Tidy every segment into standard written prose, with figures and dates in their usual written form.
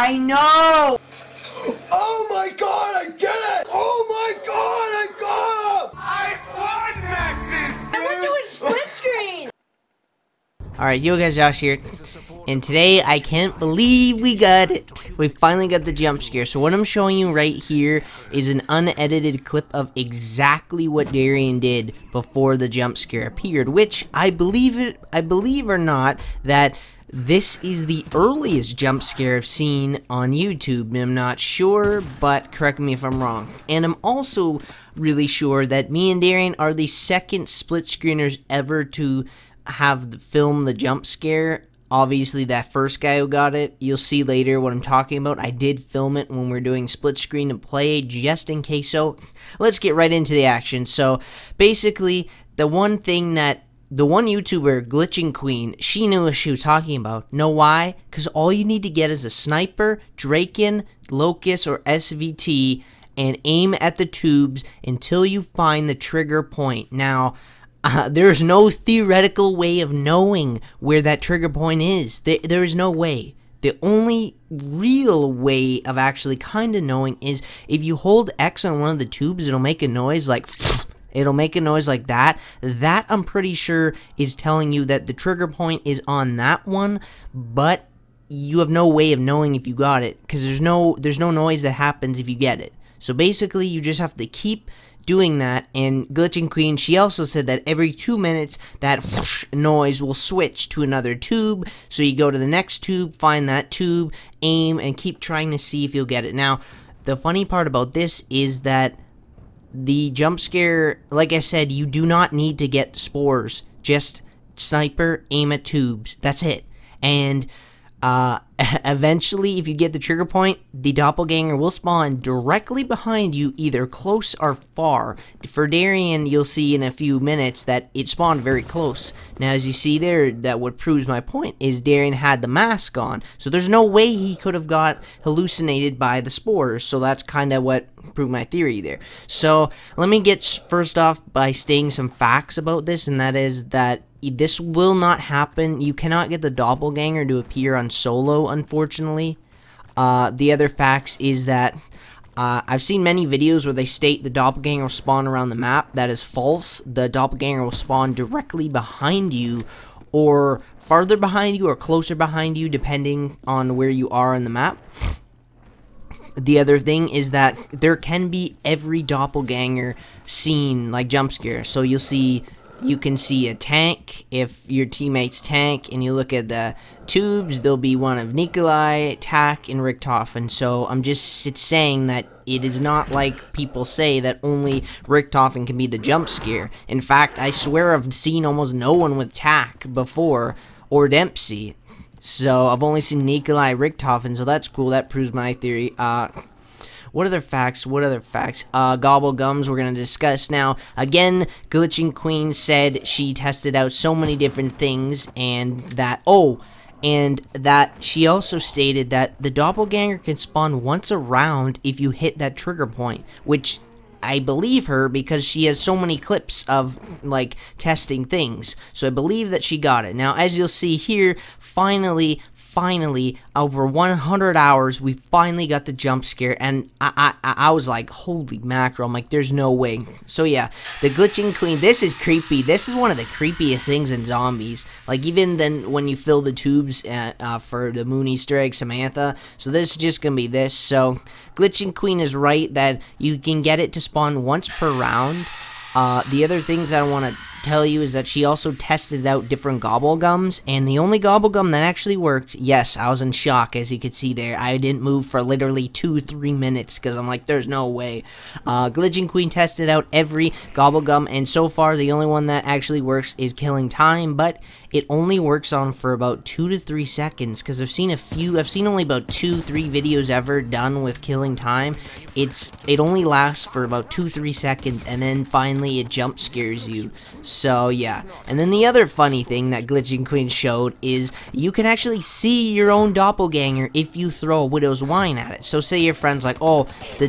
I know! Oh my god, I did it! Oh my god, I got him! I won, Maxis! And we're doing split screen! Alright, yo guys, Josh here, and today I can't believe we got it. We finally got the jump scare. So what I'm showing you right here is an unedited clip of exactly what Darian did before the jump scare appeared, which I believe or not that this is the earliest jump scare I've seen on YouTube. I'm not sure, but correct me if I'm wrong. And I'm also really sure that me and Darian are the second split screeners ever to have filmed the jump scare. Obviously that first guy who got it, you'll see later what I'm talking about. I did film it when we're doing split screen and play just in case. So let's get right into the action. So basically the one YouTuber, Glitching Queen, she knew what she was talking about. Know why? Because all you need to get is a sniper, Draken, Locust, or SVT and aim at the tubes until you find the trigger point. Now there's no theoretical way of knowing where that trigger point is. There is no way. The only real way of actually kind of knowing is if you hold X on one of the tubes, it'll make a noise like it'll make a noise like that. That I'm pretty sure is telling you that the trigger point is on that one, but you have no way of knowing if you got it because there's no noise that happens if you get it. So basically you just have to keep doing that. And Glitching Queen, she also said that every 2 minutes that whoosh noise will switch to another tube, so you go to the next tube, find that tube, aim, and keep trying to see if you'll get it. Now the funny part about this is that the jump scare, like I said, you do not need to get spores, just sniper, aim at tubes, that's it. And eventually, if you get the trigger point, the doppelganger will spawn directly behind you, either close or far. For Darian, you'll see in a few minutes that it spawned very close. Now, as you see there, that what proves my point is Darian had the mask on, so there's no way he could have got hallucinated by the spores. So that's kind of what proved my theory there. So let me get first off by stating some facts about this, and that is that this will not happen. You cannot get the doppelganger to appear on solo, unfortunately. The other facts is that I've seen many videos where they state the doppelganger will spawn around the map. That is false. The doppelganger will spawn directly behind you, or farther behind you, or closer behind you, depending on where you are on the map. The other thing is that there can be every doppelganger scene like jump scare. So you can see a tank if your teammate's tank, and you look at the tubes, there'll be one of Nikolai, Tak, and Richtofen. So I'm just saying that it is not like people say that only Richtofen can be the jump scare. In fact, I swear I've seen almost no one with Tak before, or Dempsey. So I've only seen Nikolai, Richtofen, so that's cool. That proves my theory. What other facts? Gobble gums we're going to discuss now. Again, Glitching Queen said she tested out so many different things, and that she also stated that the doppelganger can spawn once a round if you hit that trigger point, which I believe her because she has so many clips of like testing things. So I believe that she got it. Now, as you'll see here, finally, over 100 hours, we finally got the jump scare, and I was like, holy mackerel, I'm like, there's no way. So yeah, the Glitching Queen, this is creepy. This is one of the creepiest things in zombies. Like, even then when you fill the tubes for the Moon Easter egg Samantha. So this is just gonna be this. So Glitching Queen is right that you can get it to spawn once per round. The other things I want to tell you is that she also tested out different gobble gums, and the only gobble gum that actually worked, yes, I was in shock, as you could see there. I didn't move for literally 2-3 minutes because I'm like, there's no way. Glitching Queen tested out every gobble gum, and so far the only one that actually works is Killing Time, but it only works on for about 2 to 3 seconds because I've seen only about 2-3 videos ever done with Killing Time. It only lasts for about 2-3 seconds, and then finally it jump scares you. So yeah, and then the other funny thing that Glitching Queen showed is you can actually see your own doppelganger if you throw a Widow's Wine at it. So say your friend's like, oh,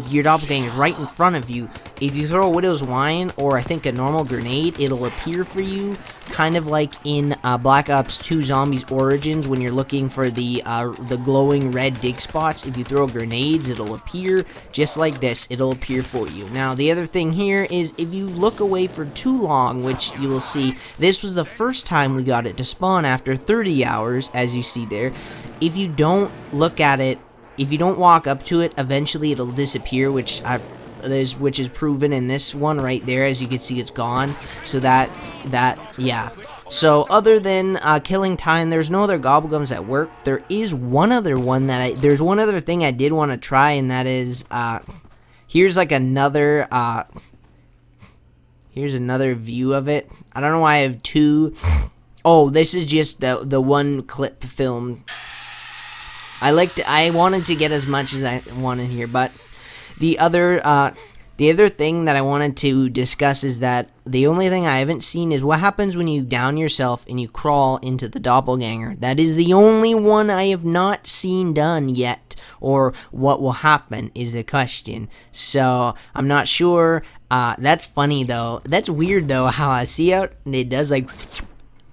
your doppelganger is right in front of you. If you throw a Widow's Wine, or I think a normal grenade, it'll appear for you, kind of like in Black Ops 2 Zombies Origins when you're looking for the glowing red dig spots. If you throw grenades, it'll appear just like this. It'll appear for you. Now, the other thing here is if you look away for too long, which you will see, this was the first time we got it to spawn after 30 hours, as you see there. If you don't look at it, if you don't walk up to it, eventually it'll disappear, which is proven in this one right there. As you can see, it's gone. So yeah. So other than killing time, there's no other gobblegums that work. There is one other one that there's one other thing I did want to try, and that is here's like another here's another view of it. I don't know why I have two. Oh, this is just the one clip film. I wanted to get as much as I wanted here, but the other thing that I wanted to discuss is that the only thing I haven't seen is what happens when you down yourself and you crawl into the doppelganger. That is the only one I have not seen done yet, or what will happen is the question. So I'm not sure. That's funny though. That's weird though how I see out and it does like.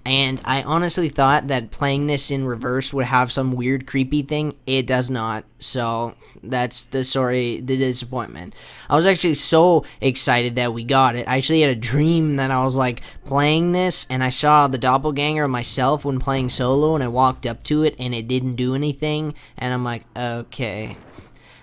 And I honestly thought that playing this in reverse would have some weird creepy thing. It does not. So that's the disappointment. I was actually so excited that we got it. I actually had a dream that I was like playing this and I saw the doppelganger of myself when playing solo, and I walked up to it and it didn't do anything, and I'm like, okay.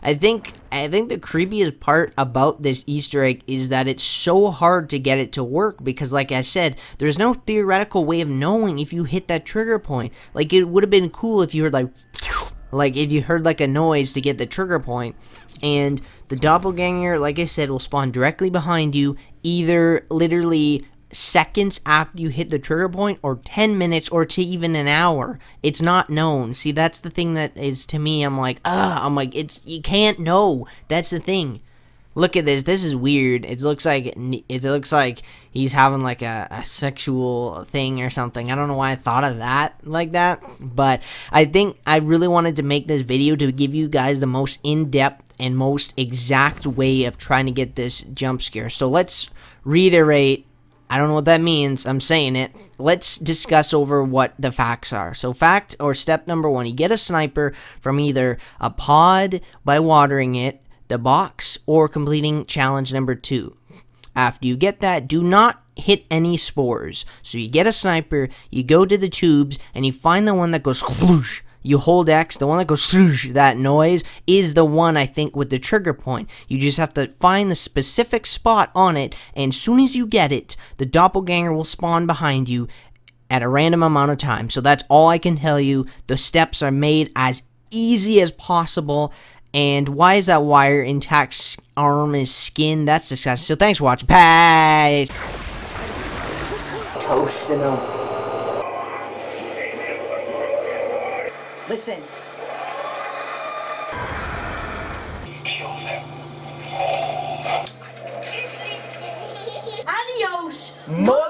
I think the creepiest part about this Easter egg is that it's so hard to get it to work, because like I said, there's no theoretical way of knowing if you hit that trigger point. Like, it would have been cool if you heard like if you heard like a noise to get the trigger point, and the doppelganger, like I said, will spawn directly behind you, either literally seconds after you hit the trigger point, or 10 minutes, or to even an hour. It's not known. See, that's the thing that is, to me, I'm like, it's, you can't know. That's the thing. Look at this. This is weird. It looks like he's having like a sexual thing or something. I don't know why I thought of that like that, but I think I really wanted to make this video to give you guys the most in-depth and most exact way of trying to get this jump scare. So let's reiterate. I don't know what that means. I'm saying it. Let's discuss over what the facts are. So fact, or step number 1, you get a sniper from either a pod by watering it, the box, or completing challenge number 2. After you get that, do not hit any spores. So you get a sniper, you go to the tubes, and you find the one that goes whoosh. You hold X, the one that goes swoosh, that noise is the one, I think, with the trigger point. You just have to find the specific spot on it, and as soon as you get it, the doppelganger will spawn behind you at a random amount of time. So that's all I can tell you. The steps are made as easy as possible. And why is that wire intact arm is skin? That's disgusting. So thanks for watching. Bye! Toasting them. Listen. Kill them. Adios. Mother